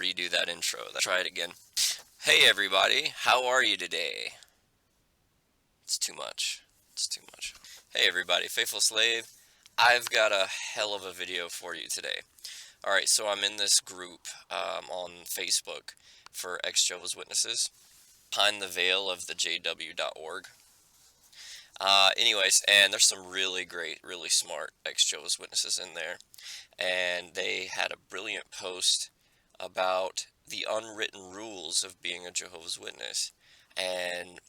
you do that intro. Try it again. Hey everybody, how are you today? It's too much. It's too much. Hey everybody, faithful slave. I've got a hell of a video for you today. Alright, so I'm in this group on Facebook for ex-Jehovah's Witnesses, behind the veil of the jw.org. Anyways, and there's some really great, really smart ex-Jehovah's Witnesses in there, and they had a brilliant post about the unwritten rules of being a Jehovah's Witness, and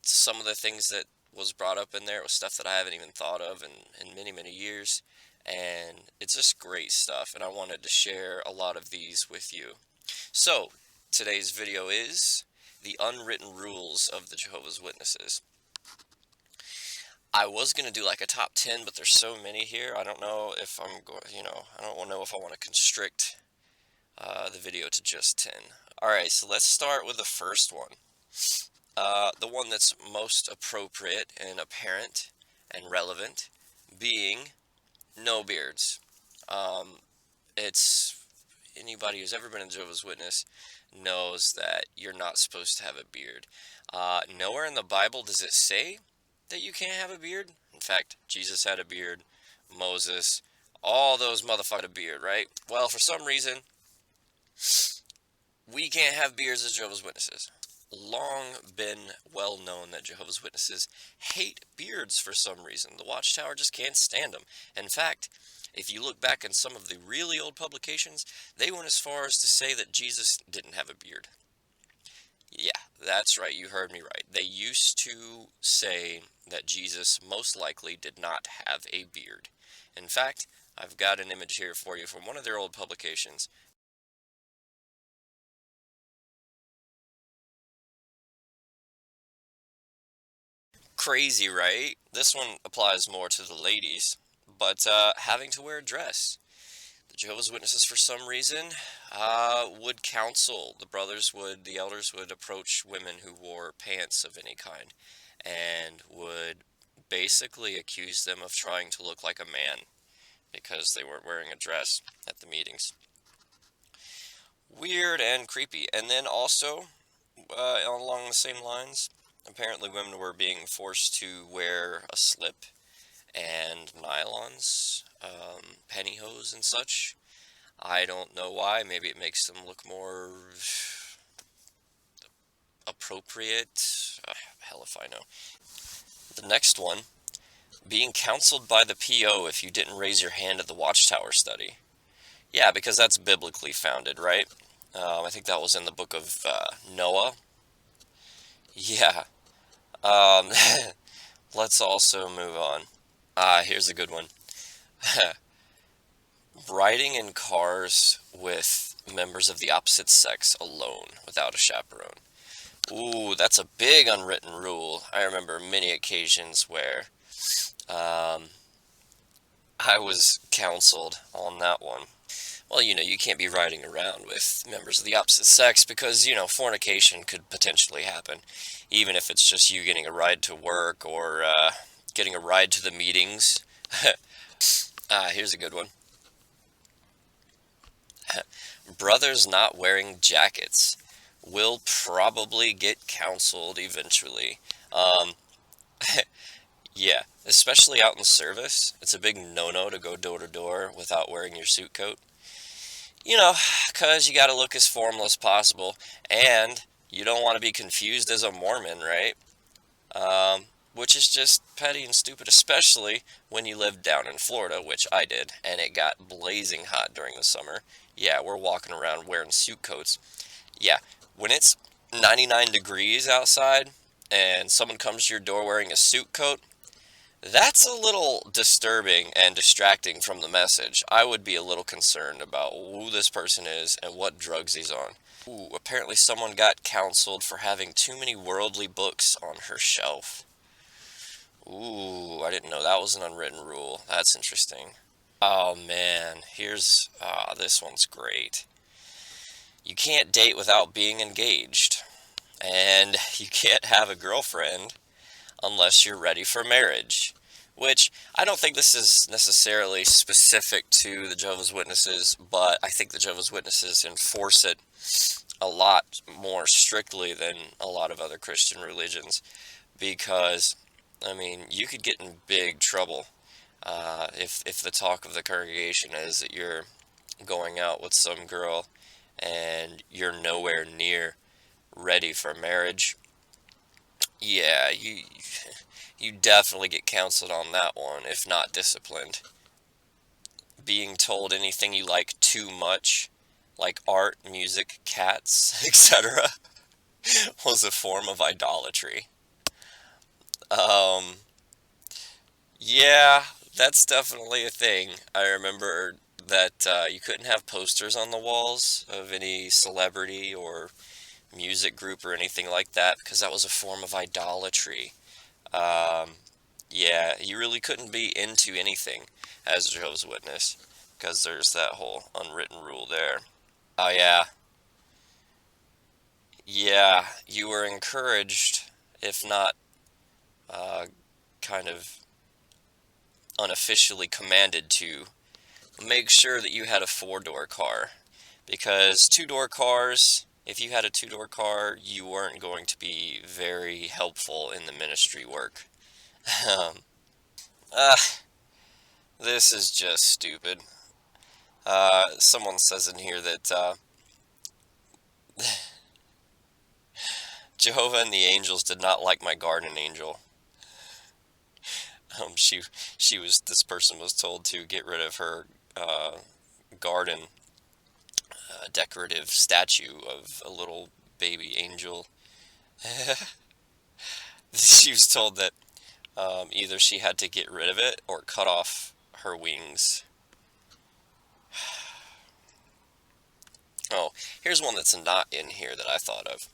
some of the things that was brought up in there was stuff that I haven't even thought of in many, many years, and it's just great stuff, and I wanted to share a lot of these with you. So, today's video is the unwritten rules of the Jehovah's Witnesses. I was going to do like a top 10, but there's so many here, I don't know if I'm going, I don't know if I want to constrict the video to just 10. Alright, so let's start with the first one. The one that's most appropriate and apparent and relevant being no beards. It's anybody who's ever been a Jehovah's Witness knows that you're not supposed to have a beard. Nowhere in the Bible does it say that you can't have a beard. In fact, Jesus had a beard, Moses, all those motherfuckers had a beard, right? Well, for some reason, we can't have beards as Jehovah's Witnesses. Long been well known that Jehovah's Witnesses hate beards for some reason. The Watchtower just can't stand them. In fact, if you look back in some of the really old publications, they went as far as to say that Jesus didn't have a beard. Yeah, that's right, you heard me right. They used to say that Jesus most likely did not have a beard. In fact, I've got an image here for you from one of their old publications. Crazy, right? This one applies more to the ladies, but having to wear a dress. The Jehovah's Witnesses, for some reason, would counsel, the elders would approach women who wore pants of any kind, and would basically accuse them of trying to look like a man, because they weren't wearing a dress at the meetings. Weird and creepy. And then also, along the same lines, apparently women were being forced to wear a slip and nylons, pantyhose and such. I don't know why. Maybe it makes them look more appropriate. Hell if I know. The next one, being counseled by the PO if you didn't raise your hand at the Watchtower study. Yeah, because that's biblically founded, right? I think that was in the book of Noah. Yeah. Let's also move on. Here's a good one. Riding in cars with members of the opposite sex alone, without a chaperone. Ooh, that's a big unwritten rule. I remember many occasions where I was counseled on that one. Well, you can't be riding around with members of the opposite sex because, fornication could potentially happen. Even if it's just you getting a ride to work or getting a ride to the meetings. Here's a good one. Brothers not wearing jackets will probably get counseled eventually. Yeah, especially out in service. It's a big no-no to go door to door without wearing your suit coat. Because you got to look as formal as possible, and you don't want to be confused as a Mormon, right? Which is just petty and stupid, especially when you live down in Florida, which I did, and it got blazing hot during the summer. Yeah, we're walking around wearing suit coats. Yeah, when it's 99 degrees outside, and someone comes to your door wearing a suit coat, that's a little disturbing and distracting from the message. I would be a little concerned about who this person is and what drugs he's on. Ooh, apparently someone got counseled for having too many worldly books on her shelf. Ooh, I didn't know that was an unwritten rule. That's interesting. Oh man, here's, this one's great. You can't date without being engaged. And you can't have a girlfriend unless you're ready for marriage, which I don't think this is necessarily specific to the Jehovah's Witnesses, but I think the Jehovah's Witnesses enforce it a lot more strictly than a lot of other Christian religions because, I mean, you could get in big trouble if the talk of the congregation is that you're going out with some girl and you're nowhere near ready for marriage. Yeah, you definitely get counseled on that one, if not disciplined. Being told anything you like too much, like art, music, cats, etc., was a form of idolatry. Um, yeah, that's definitely a thing. I remember that you couldn't have posters on the walls of any celebrity or music group or anything like that because that was a form of idolatry. Um, yeah, you really couldn't be into anything as a Jehovah's Witness because there's that whole unwritten rule there. Oh yeah, yeah, you were encouraged, if not uh, kind of unofficially commanded to make sure that you had a four-door car because two-door cars, if you had a two-door car, you weren't going to be very helpful in the ministry work. Um, uh, this is just stupid. Someone says in here that Jehovah and the angels did not like my garden angel. Um, she this person was told to get rid of her uh, garden decorative statue of a little baby angel. She was told that either she had to get rid of it or cut off her wings. Oh, here's one that's not in here that I thought of.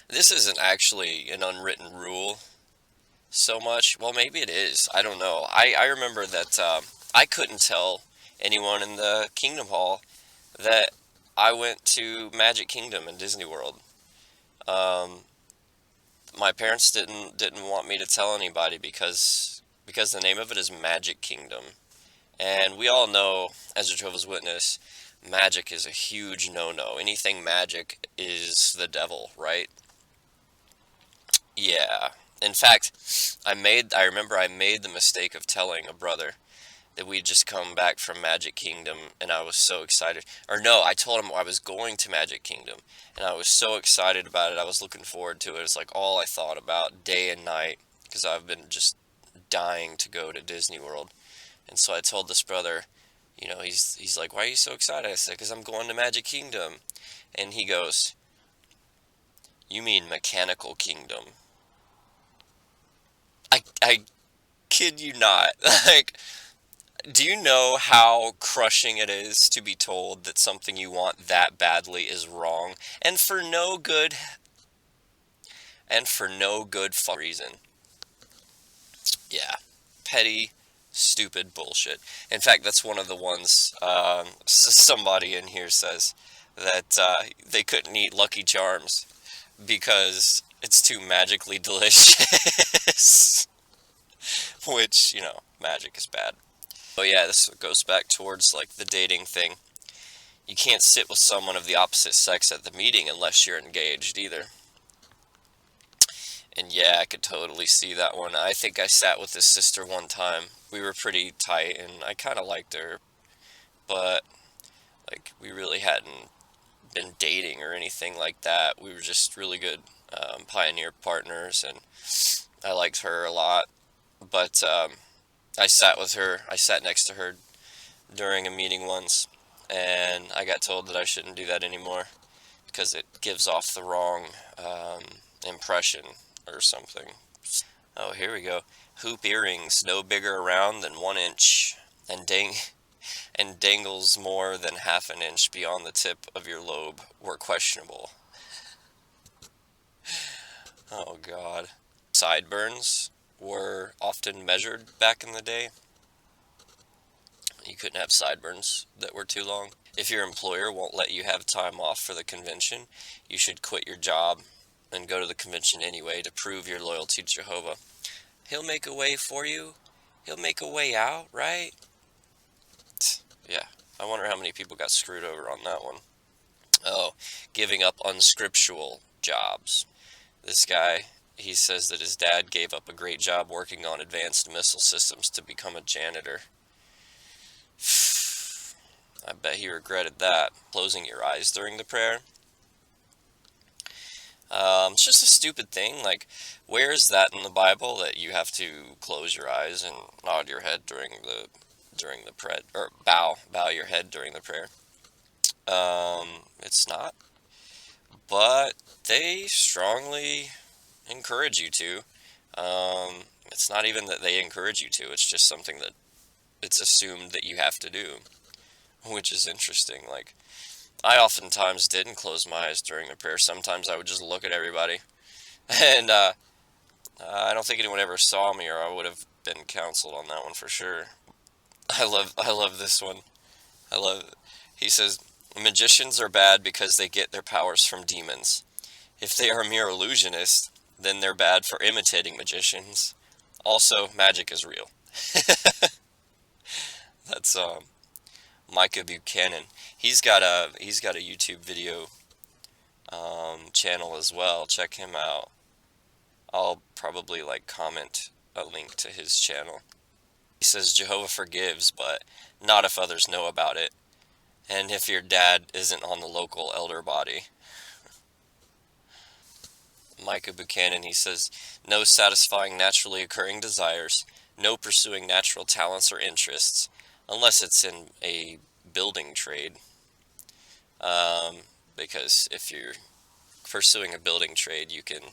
This isn't actually an unwritten rule so much. Well, maybe it is. I don't know. I remember that I couldn't tell anyone in the Kingdom Hall that I went to Magic Kingdom in Disney World. Um, my parents didn't want me to tell anybody because the name of it is Magic Kingdom. And we all know, as a Jehovah's Witness, magic is a huge no-no. Anything magic is the devil, right? Yeah. In fact, I remember I made the mistake of telling a brother that we'd just come back from Magic Kingdom and I was so excited. Or no, I told him I was going to Magic Kingdom and I was so excited about it. I was looking forward to it. It's like all I thought about day and night because I've been just dying to go to Disney World. And so I told this brother, he's like, "Why are you so excited?" I said, "Because I'm going to Magic Kingdom." And he goes, "You mean Mechanical Kingdom?" I kid you not. Like, do you know how crushing it is to be told that something you want that badly is wrong and for no good fun reason? Yeah, petty, stupid bullshit. In fact, that's one of the ones somebody in here says that they couldn't eat Lucky Charms because it's too magically delicious. Which, magic is bad. Oh yeah, this goes back towards like the dating thing. You can't sit with someone of the opposite sex at the meeting unless you're engaged either. And yeah, I could totally see that one. I think I sat with this sister one time. We were pretty tight and I kind of liked her, but like we really hadn't been dating or anything like that. We were just really good pioneer partners and I liked her a lot. But I sat next to her during a meeting once and I got told that I shouldn't do that anymore because it gives off the wrong impression or something. Oh, here we go. Hoop earrings, no bigger around than 1 inch, and and dangles more than half an inch beyond the tip of your lobe were questionable. Oh God. Sideburns were often measured back in the day. You couldn't have sideburns that were too long. If your employer won't let you have time off for the convention, you should quit your job and go to the convention anyway to prove your loyalty to Jehovah. He'll make a way for you. He'll make a way out, right? Yeah, I wonder how many people got screwed over on that one. Oh, giving up unscriptural jobs. This guy, he says that his dad gave up a great job working on advanced missile systems to become a janitor. I bet he regretted that. Closing your eyes during the prayer. It's just a stupid thing. Like, where is that in the Bible that you have to close your eyes and nod your head during the prayer, or bow your head during the prayer? It's not, but they strongly encourage you to. It's not even that they encourage you to, it's just something that it's assumed that you have to do, which is interesting. Like, I oftentimes didn't close my eyes during the prayer. Sometimes I would just look at everybody, and I don't think anyone ever saw me, or I would have been counseled on that one for sure. I love this one. I love. He says, magicians are bad because they get their powers from demons. If they are mere illusionists, then they're bad for imitating magicians. Also, magic is real. That's Micah Buchanan. He's got a YouTube video channel as well. Check him out. I'll probably like comment a link to his channel. He says Jehovah forgives, but not if others know about it, and if your dad isn't on the local elder body. Micah Buchanan, he says, no satisfying naturally occurring desires, no pursuing natural talents or interests, unless it's in a building trade. Because if you're pursuing a building trade, you can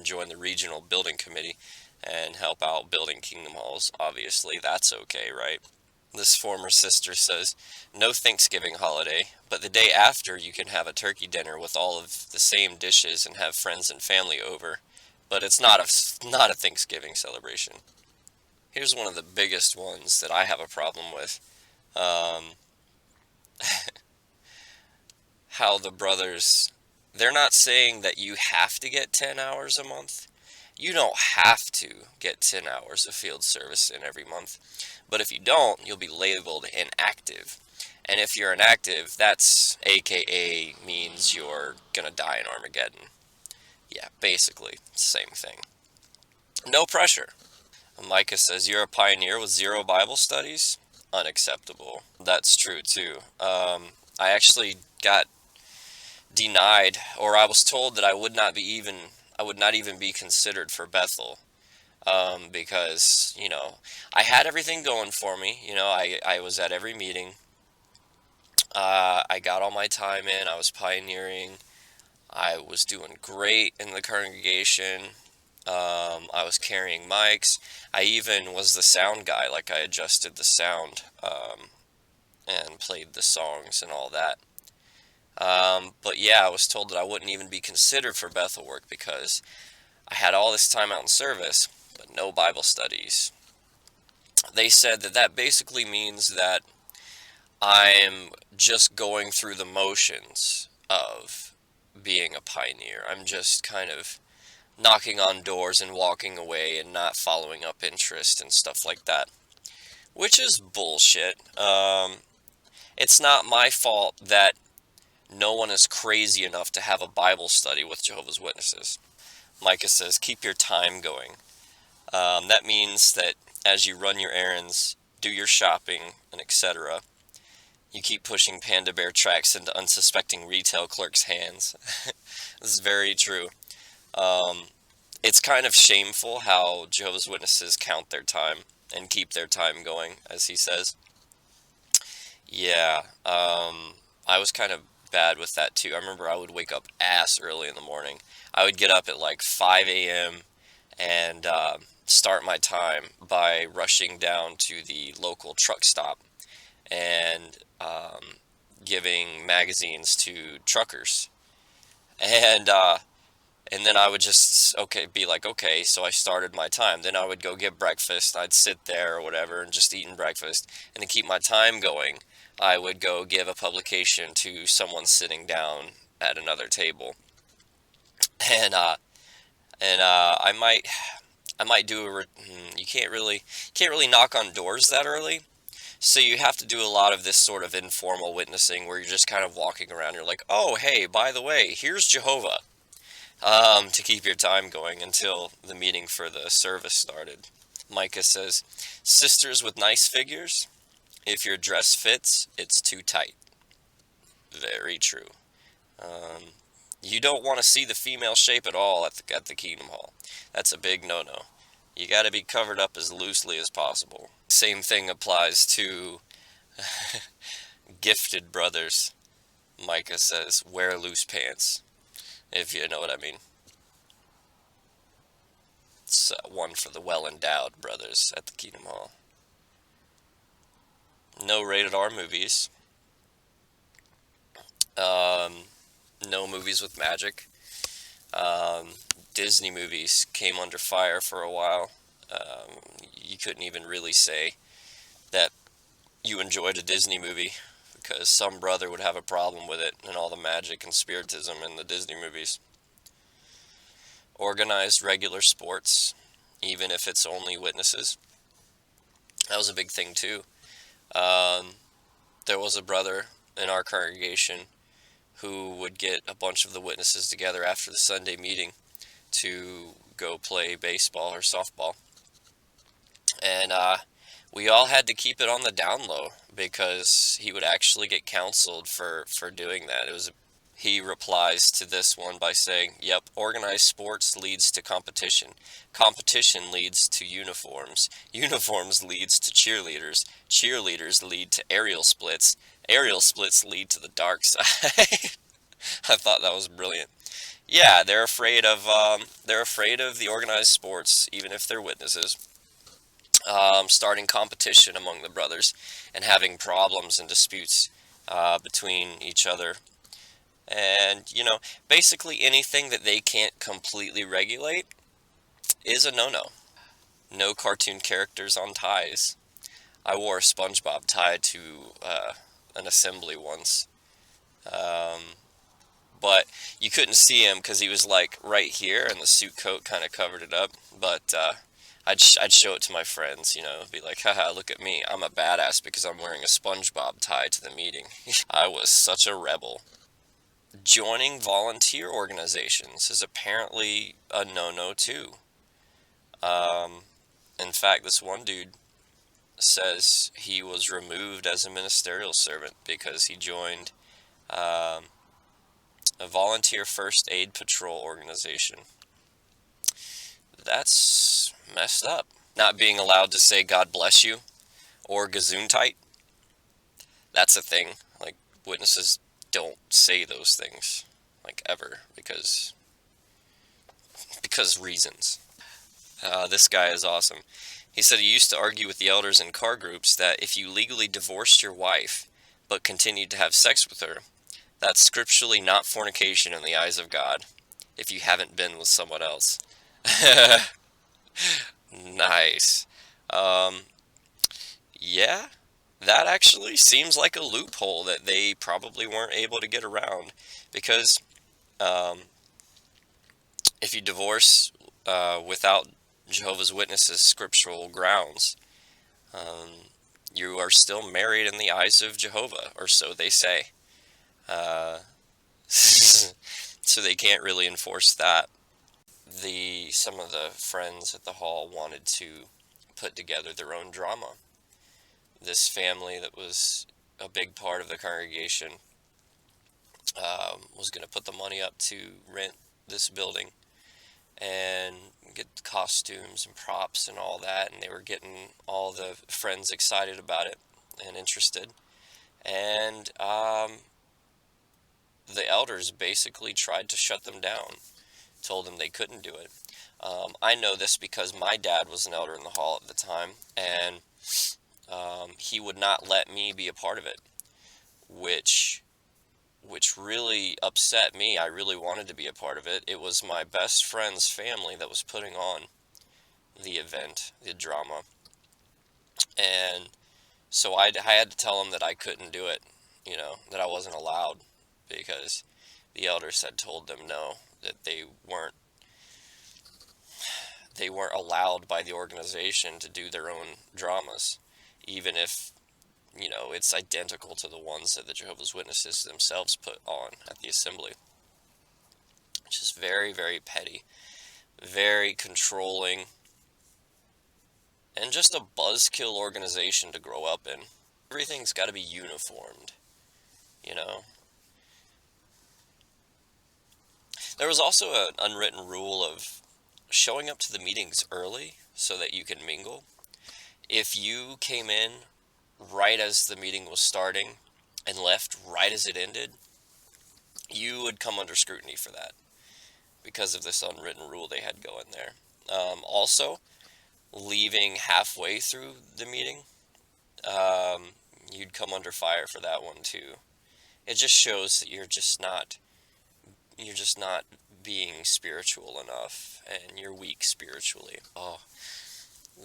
join the regional building committee and help out building kingdom halls. Obviously, that's okay, right? This former sister says, no Thanksgiving holiday, but the day after you can have a turkey dinner with all of the same dishes and have friends and family over. But it's not a Thanksgiving celebration. Here's one of the biggest ones that I have a problem with. Um, how the brothers, they're not saying that you have to get 10 hours a month. You don't have to get 10 hours of field service in every month. But if you don't, you'll be labeled inactive. And if you're inactive, that's AKA means you're gonna die in Armageddon. Yeah, basically, same thing. No pressure. Micah says, you're a pioneer with zero Bible studies? Unacceptable. That's true too. I actually got denied, or I was told that I would not even be considered for Bethel. Because, I had everything going for me. I was at every meeting. I got all my time in. I was pioneering. I was doing great in the congregation. I was carrying mics. I even was the sound guy. Like, I adjusted the sound and played the songs and all that. But yeah, I was told that I wouldn't even be considered for Bethel work because I had all this time out in service, but no Bible studies. They said that that basically means that I'm just going through the motions of being a pioneer. I'm just kind of knocking on doors and walking away and not following up interest and stuff like that, which is bullshit. It's not my fault that no one is crazy enough to have a Bible study with Jehovah's Witnesses. Micah says, keep your time going. That means that as you run your errands, do your shopping, and etc., you keep pushing Panda Bear tracks into unsuspecting retail clerks' hands. This is very true. Um, it's kind of shameful how Jehovah's Witnesses count their time and keep their time going, as he says. Yeah, I was kind of bad with that too. I remember I would wake up ass early in the morning. I would get up at like 5 a.m. and start my time by rushing down to the local truck stop and giving magazines to truckers. And then I would just be like, okay, so I started my time. Then I would go get breakfast. I'd sit there or whatever and just eating breakfast. And to keep my time going, I would go give a publication to someone sitting down at another table. And I might I might do you can't really knock on doors that early. So you have to do a lot of this sort of informal witnessing where you're just kind of walking around. You're like, oh, hey, by the way, here's Jehovah, to keep your time going until the meeting for the service started. Micah says, sisters with nice figures, if your dress fits, it's too tight. Very true. Um, you don't want to see the female shape at all at the Kingdom Hall. That's a big no-no. You got to be covered up as loosely as possible. Same thing applies to gifted brothers. Micah says, wear loose pants, if you know what I mean. It's one for the well-endowed brothers at the Kingdom Hall. No rated R movies. Um, no movies with magic. Um, Disney movies came under fire for a while. You couldn't even really say that you enjoyed a Disney movie because some brother would have a problem with it and all the magic and spiritism in the Disney movies. Organized regular sports, even if it's only witnesses. That was a big thing too. Um, there was a brother in our congregation who would get a bunch of the witnesses together after the Sunday meeting to go play baseball or softball. And we all had to keep it on the down low because he would actually get counseled for doing that. He replies to this one by saying, yep, organized sports leads to competition. Competition leads to uniforms. Uniforms leads to cheerleaders. Cheerleaders lead to aerial splits. Aerial splits lead to the dark side. I thought that was brilliant. Yeah, they're afraid of the organized sports, even if they're witnesses. Starting competition among the brothers and having problems and disputes between each other. And, basically anything that they can't completely regulate is a no-no. No cartoon characters on ties. I wore a SpongeBob tie to an assembly once. Um, but you couldn't see him because he was like right here and the suit coat kind of covered it up. But I'd show it to my friends, be like, haha, look at me. I'm a badass because I'm wearing a SpongeBob tie to the meeting. I was such a rebel. Joining volunteer organizations is apparently a no-no too. Um, in fact, this one dude says he was removed as a ministerial servant because he joined um, a volunteer first aid patrol organization. That's messed up. Not being allowed to say God bless you or Gesundheit. That's a thing. Like, witnesses don't say those things, like, ever, because reasons. This guy is awesome. He said he used to argue with the elders in car groups that if you legally divorced your wife but continued to have sex with her, that's scripturally not fornication in the eyes of God, if you haven't been with someone else. Nice. Um, yeah, that actually seems like a loophole that they probably weren't able to get around because um, if you divorce without Jehovah's Witnesses scriptural grounds, um, you are still married in the eyes of Jehovah, or so they say. Uh, so they can't really enforce that. Some of the friends at the hall wanted to put together their own drama. This family that was a big part of the congregation was going to put the money up to rent this building and get costumes and props and all that, and they were getting all the friends excited about it and interested. And the elders basically tried to shut them down, told them they couldn't do it. I know this because my dad was an elder in the hall at the time, and he would not let me be a part of it, which really upset me. I really wanted to be a part of it. It was my best friend's family that was putting on the event, the drama, and so I had to tell them that I couldn't do it, that I wasn't allowed, because the elders had told them no, that they weren't they weren't allowed by the organization to do their own dramas, even if, it's identical to the ones that the Jehovah's Witnesses themselves put on at the assembly. Which is very, very petty, very controlling, and just a buzzkill organization to grow up in. Everything's got to be uniformed, you know? There was also an unwritten rule of showing up to the meetings early so that you can mingle. If you came in right as the meeting was starting and left right as it ended, you would come under scrutiny for that because of this unwritten rule they had going there. Also, leaving halfway through the meeting, you'd come under fire for that one too. It just shows that you're just not being spiritual enough, and you're weak spiritually. Oh,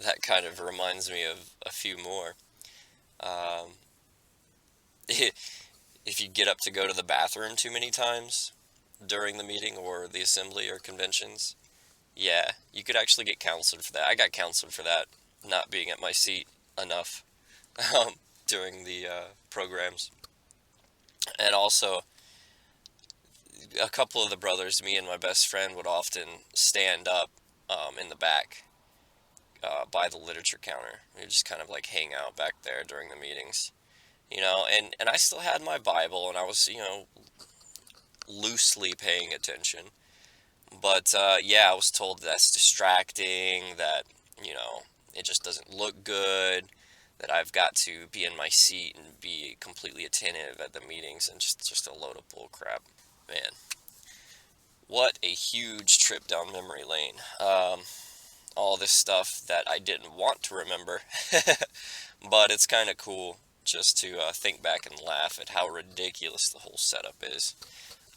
that kind of reminds me of a few more. Um, if you get up to go to the bathroom too many times during the meeting or the assembly or conventions, yeah, you could actually get counseled for that. I got counseled for that, not being at my seat enough um, during the programs. And also, a couple of the brothers, me and my best friend, would often stand up in the back by the literature counter. We would just kind of like hang out back there during the meetings, and I still had my Bible, and I was, loosely paying attention. But yeah, I was told that's distracting, that, it just doesn't look good, that I've got to be in my seat and be completely attentive at the meetings, and just a load of bull crap. Man, what a huge trip down memory lane. All this stuff that I didn't want to remember, but it's kind of cool just to think back and laugh at how ridiculous the whole setup is.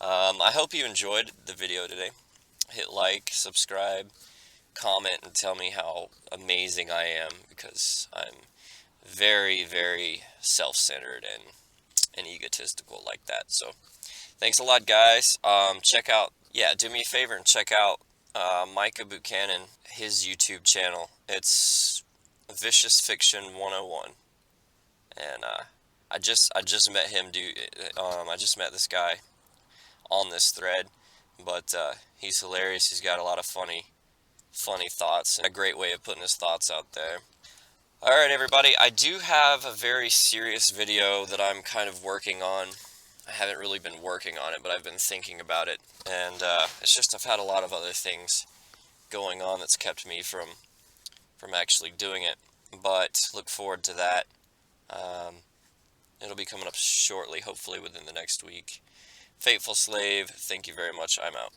I hope you enjoyed the video today. Hit like, subscribe, comment, and tell me how amazing I am, because I'm very, very self-centered and egotistical like that. So thanks a lot, guys. Do me a favor and check out Micah Buchanan, his YouTube channel. It's Vicious Fiction 101, and I just met him. I just met this guy on this thread, but he's hilarious. He's got a lot of funny thoughts and a great way of putting his thoughts out there. Alright, everybody, I do have a very serious video that I'm kind of working on. I haven't really been working on it, but I've been thinking about it, and it's just I've had a lot of other things going on that's kept me from actually doing it, but look forward to that. It'll be coming up shortly, hopefully within the next week. Faithful Slave, thank you very much. I'm out.